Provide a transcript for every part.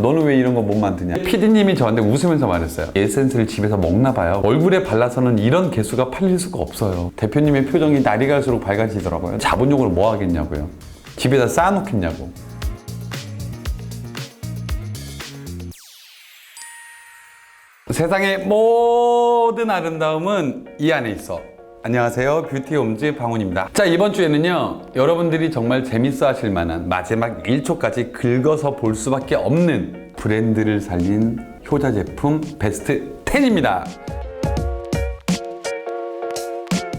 너는 왜 이런 거 못 만드냐. PD님이 저한테 웃으면서 말했어요. 에센스를 집에서 먹나 봐요. 얼굴에 발라서는 이런 개수가 팔릴 수가 없어요. 대표님의 표정이 날이 갈수록 밝아지더라고요. 자본용으로 뭐 하겠냐고요. 집에다 쌓아놓겠냐고. 세상의 모든 아름다움은 이 안에 있어. 안녕하세요, 뷰티홈즈 방훈입니다. 자, 이번 주에는요, 여러분들이 정말 재밌어 하실 만한 마지막 1초까지 긁어서 볼 수밖에 없는 브랜드를 살린 효자 제품 베스트 10입니다.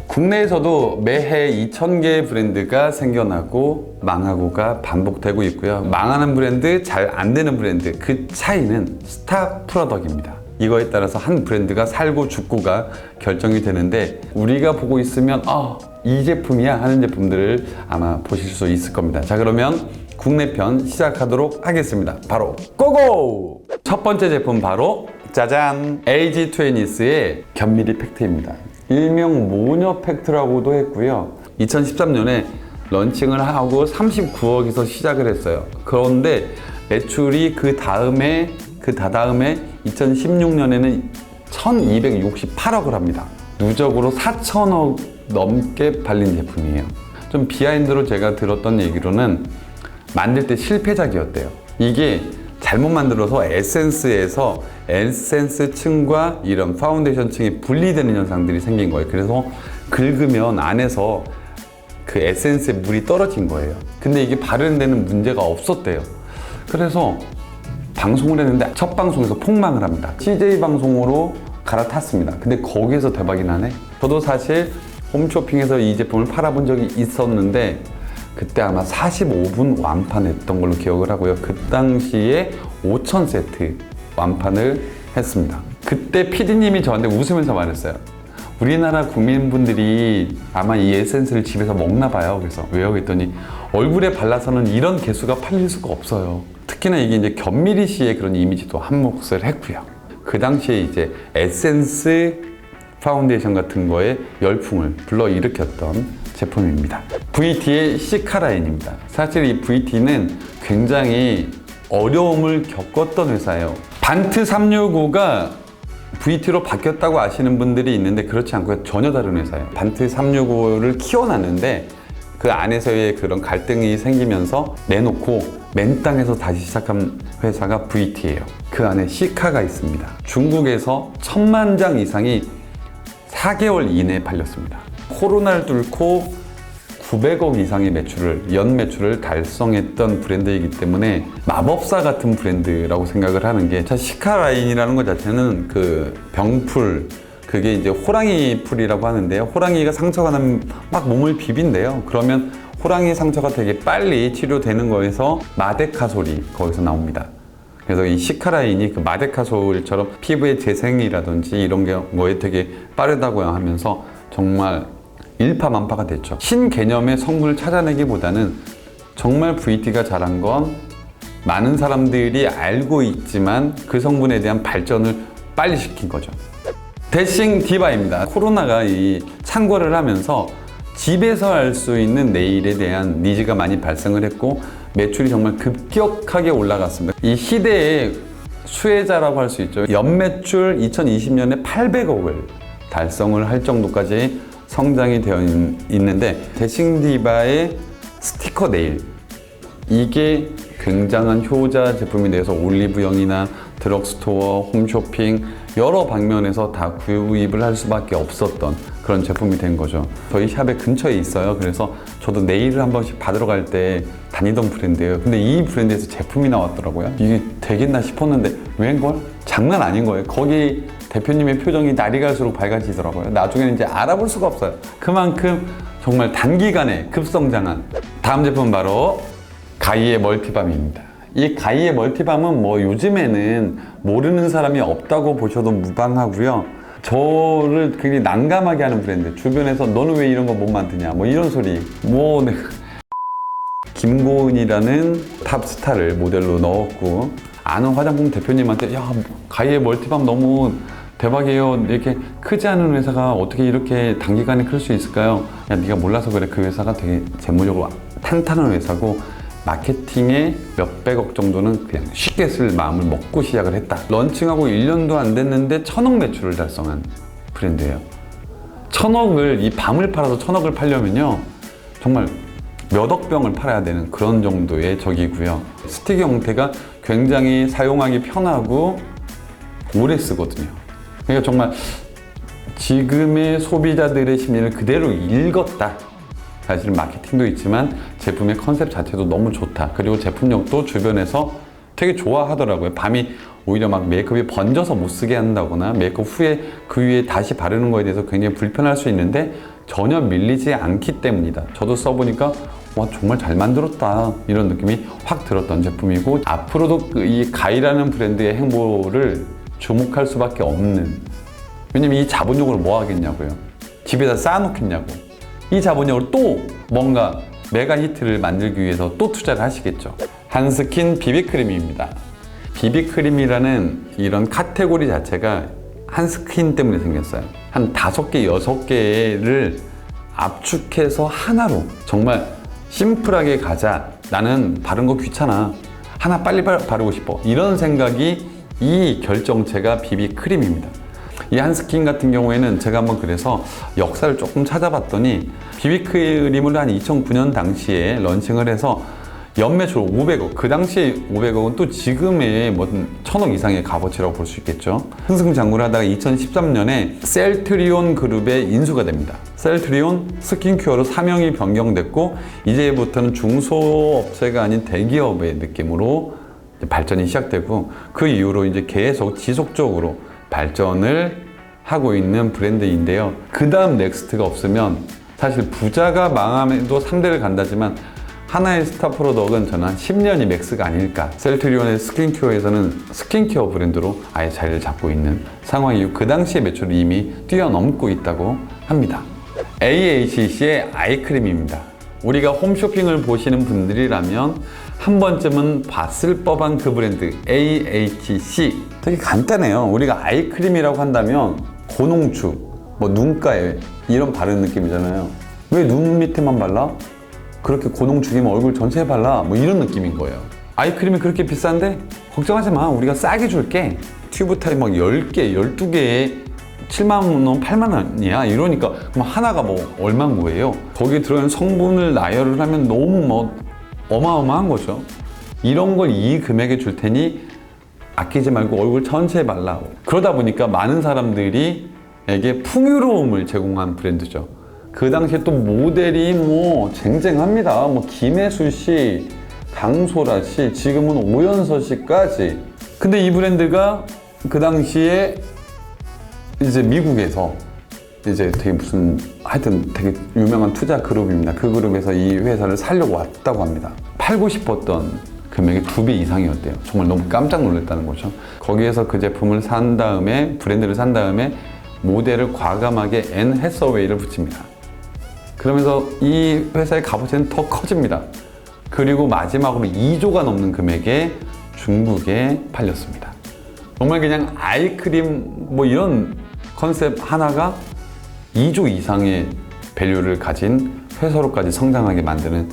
국내에서도 매해 2,000개의 브랜드가 생겨나고 망하고가 반복되고 있고요. 망하는 브랜드, 잘 안 되는 브랜드, 그 차이는 스타 프로덕트입니다. 이거에 따라서 한 브랜드가 살고 죽고가 결정이 되는데, 우리가 보고 있으면 이 제품이야 하는 제품들을 아마 보실 수 있을 겁니다. 자, 그러면 국내 편 시작하도록 하겠습니다. 바로 고고! 첫 번째 제품 바로 짜잔! LG 트윈니스의 견미리 팩트입니다. 일명 모녀 팩트라고도 했고요. 2013년에 런칭을 하고 39억에서 시작을 했어요. 그런데 매출이 그 다다음에 2016년에는 1268억을 합니다. 누적으로 4천억 넘게 팔린 제품이에요. 좀 비하인드로 제가 들었던 얘기로는 만들 때 실패작이었대요. 이게 잘못 만들어서 에센스에서 에센스 층과 이런 파운데이션 층이 분리되는 현상들이 생긴 거예요. 그래서 긁으면 안에서 그 에센스의 물이 떨어진 거예요. 근데 이게 바르는 데는 문제가 없었대요. 그래서 방송을 했는데 첫 방송에서 폭망을 합니다. CJ 방송으로 갈아탔습니다. 근데 거기에서 대박이 나네. 저도 사실 홈쇼핑에서 이 제품을 팔아본 적이 있었는데 그때 아마 45분 완판했던 걸로 기억을 하고요. 그 당시에 5,000세트 완판을 했습니다. 그때 PD님이 저한테 웃으면서 말했어요. 우리나라 국민분들이 아마 이 에센스를 집에서 먹나 봐요. 그래서 왜요? 그랬더니 얼굴에 발라서는 이런 개수가 팔릴 수가 없어요. 특히나 이게 이제 견미리 씨의 그런 이미지도 한몫을 했고요. 그 당시에 이제 에센스 파운데이션 같은 거에 열풍을 불러일으켰던 제품입니다. VT의 시카 라인입니다. 사실 이 VT는 굉장히 어려움을 겪었던 회사예요. 반트 365가 VT로 바뀌었다고 아시는 분들이 있는데 그렇지 않고요. 전혀 다른 회사예요. 반트 365를 키워놨는데 그 안에서의 그런 갈등이 생기면서 내놓고 맨 땅에서 다시 시작한 회사가 VT예요. 그 안에 시카가 있습니다. 중국에서 1000만 장 이상이 4개월 이내에 팔렸습니다. 코로나를 뚫고 900억 이상의 연 매출을 달성했던 브랜드이기 때문에 마법사 같은 브랜드라고 생각을 하는 게, 자, 시카 라인이라는 것 자체는 그 병풀, 그게 이제 호랑이 풀이라고 하는데요. 호랑이가 상처가 나면 막 몸을 비빈대요. 그러면 호랑이 상처가 되게 빨리 치료되는 거에서 마데카솔이 거기서 나옵니다. 그래서 이 시카 라인이 그 마데카솔처럼 피부의 재생이라든지 이런 거에 되게 빠르다고 하면서 정말 일파만파가 됐죠. 신개념의 성분을 찾아내기보다는 정말 VT가 잘한 건 많은 사람들이 알고 있지만 그 성분에 대한 발전을 빨리 시킨 거죠. 데싱 디바입니다. 코로나가 이 창궐을 하면서 집에서 할 수 있는 네일에 대한 니즈가 많이 발생을 했고 매출이 정말 급격하게 올라갔습니다. 이 시대의 수혜자라고 할 수 있죠. 연매출 2020년에 800억을 달성을 할 정도까지 성장이 되어 있는데, 데싱 디바의 스티커 네일, 이게 굉장한 효자 제품이 돼서 올리브영이나 드럭스토어, 홈쇼핑 여러 방면에서 다 구입을 할 수밖에 없었던 그런 제품이 된 거죠. 저희 샵의 근처에 있어요. 그래서 저도 네일을 한 번씩 받으러 갈 때 다니던 브랜드예요. 근데 이 브랜드에서 제품이 나왔더라고요. 이게 되겠나 싶었는데 웬걸? 장난 아닌 거예요. 거기 대표님의 표정이 날이 갈수록 밝아지더라고요. 나중에는 이제 알아볼 수가 없어요. 그만큼 정말 단기간에 급성장한. 다음 제품은 바로 가이의 멀티밤입니다. 이 가이의 멀티밤은 뭐 요즘에는 모르는 사람이 없다고 보셔도 무방하고요. 저를 굉장히 난감하게 하는 브랜드. 주변에서 너는 왜 이런 거 못 만드냐, 뭐 이런 소리. 김고은이라는 탑스타를 모델로 넣었고, 아는 화장품 대표님한테 야, 가이의 멀티밤 너무 대박이에요. 이렇게 크지 않은 회사가 어떻게 이렇게 단기간에 클 수 있을까요? 야, 네가 몰라서 그래. 그 회사가 되게 재무적으로 탄탄한 회사고 마케팅에 몇백억 정도는 그냥 쉽게 쓸 마음을 먹고 시작을 했다. 런칭하고 1년도 안 됐는데 1000억 매출을 달성한 브랜드예요. 1000억을, 이 밤을 팔아서 1000억을 팔려면요, 정말 몇억 병을 팔아야 되는 그런 정도의 적이고요. 스틱 형태가 굉장히 사용하기 편하고 오래 쓰거든요. 그러니까 정말 지금의 소비자들의 심리를 그대로 읽었다. 사실은 마케팅도 있지만 제품의 컨셉 자체도 너무 좋다. 그리고 제품력도 주변에서 되게 좋아하더라고요. 밤이 오히려 막 메이크업이 번져서 못 쓰게 한다거나 메이크업 후에 그 위에 다시 바르는 거에 대해서 굉장히 불편할 수 있는데 전혀 밀리지 않기 때문이다. 저도 써보니까 와, 정말 잘 만들었다, 이런 느낌이 확 들었던 제품이고, 앞으로도 이 가이라는 브랜드의 행보를 주목할 수밖에 없는, 왜냐면 이 자본력으로 뭐 하겠냐고요. 집에다 쌓아놓겠냐고. 이 자본력으로 또 뭔가 메가 히트를 만들기 위해서 또 투자를 하시겠죠. 한스킨 비비크림입니다. 비비크림이라는 이런 카테고리 자체가 한스킨 때문에 생겼어요. 한 5개, 6개를 압축해서 하나로 정말 심플하게 가자. 나는 바른 거 귀찮아. 하나 빨리 바르고 싶어. 이런 생각이 이 결정체가 비비크림입니다. 이 한스킨 같은 경우에는 제가 한번 그래서 역사를 조금 찾아봤더니 비비크림을 한 2009년 당시에 런칭을 해서 연매출 500억, 그 당시에 500억은 또 지금의 뭐 1000억 이상의 값어치라고 볼 수 있겠죠. 승승장구를 하다가 2013년에 셀트리온 그룹에 인수가 됩니다. 셀트리온 스킨케어로 사명이 변경됐고 이제부터는 중소업체가 아닌 대기업의 느낌으로 발전이 시작되고, 그 이후로 이제 계속 지속적으로 발전을 하고 있는 브랜드인데요. 그 다음 넥스트가 없으면 사실 부자가 망함에도 3대를 간다지만 하나의 스타 프로덕은 저는 한 10년이 맥스가 아닐까. 셀트리온의 스킨케어에서는 스킨케어 브랜드로 아예 자리를 잡고 있는 상황이고, 그 당시의 매출을 이미 뛰어넘고 있다고 합니다. AHC의 아이크림입니다. 우리가 홈쇼핑을 보시는 분들이라면 한 번쯤은 봤을 법한 그 브랜드 AHC. 되게 간단해요. 우리가 아이크림이라고 한다면 고농축, 뭐 눈가에 이런 바르는 느낌이잖아요. 왜 눈 밑에만 발라? 그렇게 고농축이면 얼굴 전체에 발라? 뭐 이런 느낌인 거예요. 아이크림이 그렇게 비싼데? 걱정하지 마. 우리가 싸게 줄게. 튜브 타입 막 10개, 12개에 7만 원, 8만 원이야. 이러니까 그럼 하나가 뭐 얼마인 거예요? 거기에 들어있는 성분을 나열을 하면 너무 뭐 어마어마한 거죠. 이런 걸 이 금액에 줄 테니 아끼지 말고 얼굴 전체에 발라. 그러다 보니까 많은 사람들이 에게 풍요로움을 제공한 브랜드죠. 그 당시에 또 모델이 뭐 쟁쟁합니다. 뭐 김혜수 씨, 강소라 씨, 지금은 오연서 씨까지. 근데 이 브랜드가 그 당시에 이제 미국에서 이제 되게 무슨 하여튼 되게 유명한 투자 그룹입니다. 그 그룹에서 이 회사를 사려고 왔다고 합니다. 팔고 싶었던 금액의 2배 이상이었대요. 정말 너무 깜짝 놀랐다는 거죠. 거기에서 그 제품을 산 다음에, 브랜드를 산 다음에 모델을 과감하게 앤 해서웨이를 붙입니다. 그러면서 이 회사의 값어치는 더 커집니다. 그리고 마지막으로 2조가 넘는 금액에 중국에 팔렸습니다. 정말 그냥 아이크림 뭐 이런 컨셉 하나가 2조 이상의 밸류를 가진 회사로까지 성장하게 만드는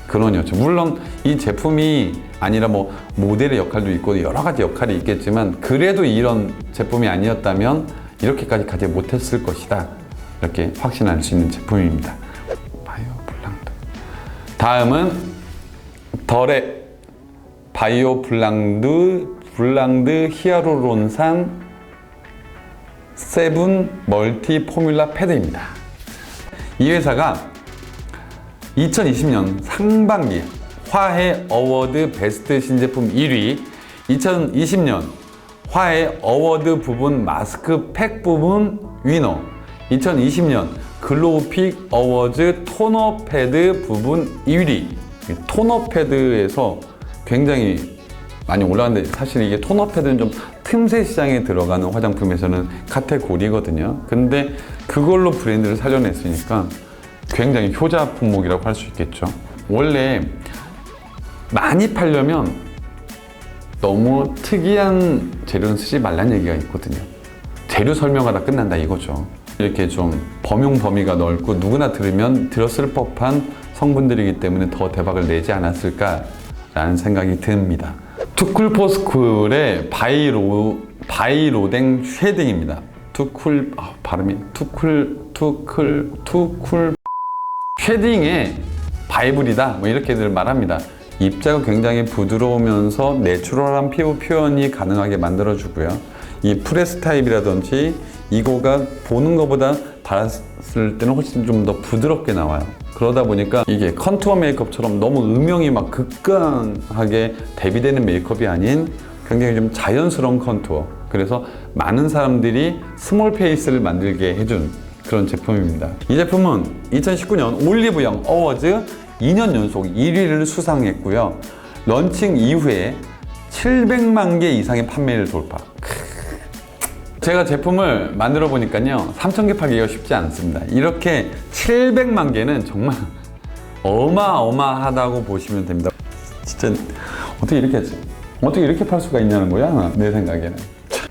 그런 여죠. 물론 이 제품이 아니라 뭐 모델의 역할도 있고 여러 가지 역할이 있겠지만, 그래도 이런 제품이 아니었다면 이렇게까지 가지 못했을 것이다. 이렇게 확신할 수 있는 제품입니다. 바이오 블랑드. 다음은 덜의 바이오 블랑드 히아루론산 세븐 멀티 포뮬라 패드입니다. 이 회사가 2020년 상반기 화해 어워드 베스트 신제품 1위, 2020년 화해 어워드 부분 마스크팩 부분 위너, 2020년 글로우픽 어워즈 토너 패드 부분 1위. 토너 패드에서 굉장히 많이 올라갔는데, 사실 이게 토너 패드는 좀 틈새 시장에 들어가는 화장품에서는 카테고리거든요. 근데 그걸로 브랜드를 살려냈으니까 굉장히 효자 품목이라고 할 수 있겠죠. 원래 많이 팔려면 너무 특이한 재료는 쓰지 말라는 얘기가 있거든요. 재료 설명하다 끝난다 이거죠. 이렇게 좀 범용 범위가 넓고 누구나 들으면 들었을 법한 성분들이기 때문에 더 대박을 내지 않았을까 라는 생각이 듭니다. 투쿨포스쿨의 바이로댕 쉐딩입니다. 발음이 투쿨 쉐딩의 바이블이다 뭐 이렇게들 말합니다. 입자가 굉장히 부드러우면서 내추럴한 피부 표현이 가능하게 만들어주고요. 이 프레스 타입이라든지 이거가 보는 것보다 발랐을 때는 훨씬 좀 더 부드럽게 나와요. 그러다 보니까 이게 컨투어 메이크업처럼 너무 음영이 막 극강하게 대비되는 메이크업이 아닌 굉장히 좀 자연스러운 컨투어. 그래서 많은 사람들이 스몰 페이스를 만들게 해준 그런 제품입니다. 이 제품은 2019년 올리브영 어워즈 2년 연속 1위를 수상했고요. 런칭 이후에 700만 개 이상의 판매를 돌파. 제가 제품을 만들어 보니까요, 3,000개 팔기가 쉽지 않습니다. 이렇게 700만 개는 정말 어마어마하다고 보시면 됩니다. 진짜 어떻게 이렇게 했지? 어떻게 이렇게 팔 수가 있냐는 거야, 내 생각에는.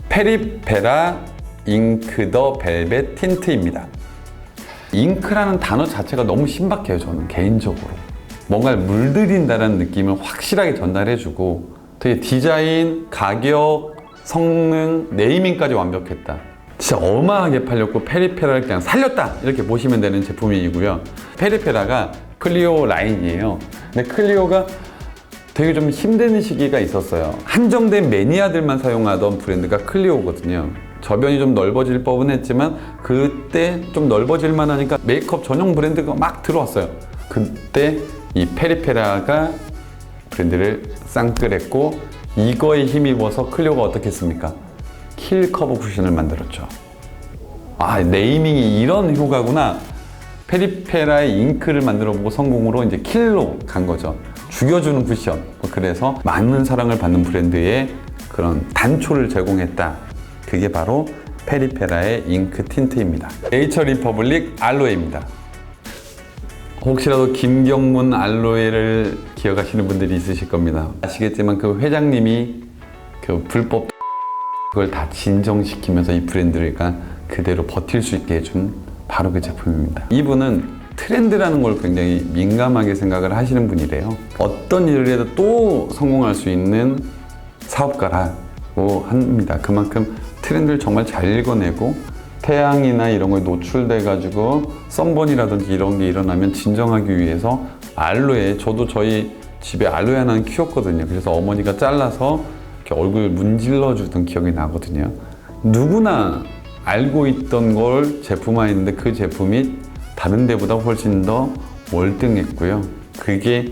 페리페라 잉크 더 벨벳 틴트입니다. 잉크라는 단어 자체가 너무 신박해요, 저는 개인적으로. 뭔가를 물들인다는 느낌을 확실하게 전달해주고 되게 디자인, 가격, 성능, 네이밍까지 완벽했다. 진짜 어마하게 팔렸고 페리페라를 그냥 살렸다 이렇게 보시면 되는 제품이고요. 페리페라가 클리오 라인이에요. 근데 클리오가 되게 좀 힘든 시기가 있었어요. 한정된 매니아들만 사용하던 브랜드가 클리오거든요. 저변이 좀 넓어질 법은 했지만 그때 좀 넓어질 만하니까 메이크업 전용 브랜드가 막 들어왔어요. 그때 이 페리페라가 브랜드를 쌍끌했고 이거에 힘입어서 클리오가 어떻게 했습니까? 킬 커버 쿠션을 만들었죠. 네이밍이 이런 효과구나. 페리페라의 잉크를 만들어보고 성공으로 이제 킬로 간 거죠. 죽여주는 쿠션. 그래서 많은 사랑을 받는 브랜드의 그런 단초를 제공했다. 그게 바로 페리페라의 잉크 틴트입니다. 네이처 리퍼블릭 알로에입니다. 혹시라도 김경문 알로에를 기억하시는 분들이 있으실 겁니다. 아시겠지만 그 회장님이 그 불법 그걸 다 진정시키면서 이 브랜드가 그대로 버틸 수 있게 해준 바로 그 제품입니다. 이분은 트렌드라는 걸 굉장히 민감하게 생각을 하시는 분이래요. 어떤 일을 해도 또 성공할 수 있는 사업가라고 합니다. 그만큼 트렌드를 정말 잘 읽어내고 태양이나 이런 거에 노출돼 가지고 썬번이라든지 이런 게 일어나면 진정하기 위해서 알로에, 저도 저희 집에 알로에 하나는 키웠거든요. 그래서 어머니가 잘라서 이렇게 얼굴 문질러 주던 기억이 나거든요. 누구나 알고 있던 걸 제품화했는데 그 제품이 다른 데보다 훨씬 더 월등했고요. 그게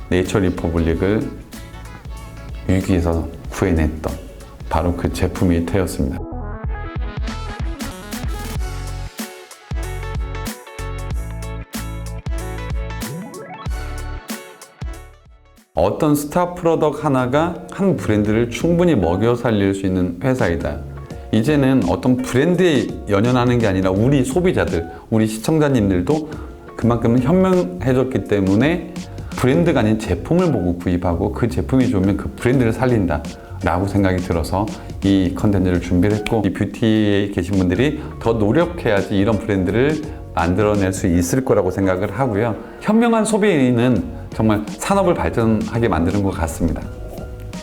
네이처 리퍼블릭을 위기에서 구해냈던 바로 그 제품이 되었습니다. 어떤 스타 프로덕트 하나가 한 브랜드를 충분히 먹여 살릴 수 있는 회사이다. 이제는 어떤 브랜드에 연연하는 게 아니라 우리 소비자들, 우리 시청자님들도 그만큼 현명해졌기 때문에 브랜드가 아닌 제품을 보고 구입하고 그 제품이 좋으면 그 브랜드를 살린다 라고 생각이 들어서 이 컨텐츠를 준비를 했고, 이 뷰티에 계신 분들이 더 노력해야지 이런 브랜드를 만들어낼 수 있을 거라고 생각을 하고요. 현명한 소비는 정말 산업을 발전하게 만드는 것 같습니다.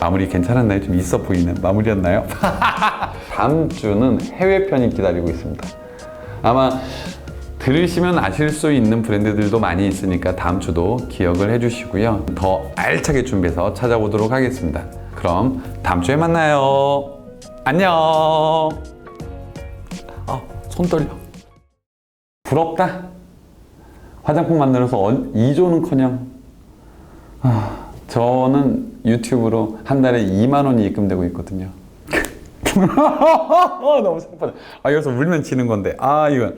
마무리 괜찮았나요? 좀 있어 보이는 마무리였나요? 다음 주는 해외 편이 기다리고 있습니다. 아마 들으시면 아실 수 있는 브랜드들도 많이 있으니까 다음 주도 기억을 해주시고요. 더 알차게 준비해서 찾아오도록 하겠습니다. 그럼 다음 주에 만나요. 안녕. 손 떨려. 부럽다. 화장품 만들어서 2조는커녕 저는 유튜브로 한 달에 2만 원이 입금되고 있거든요. 너무 슬프다. 여기서 울면 지는 건데. 이건.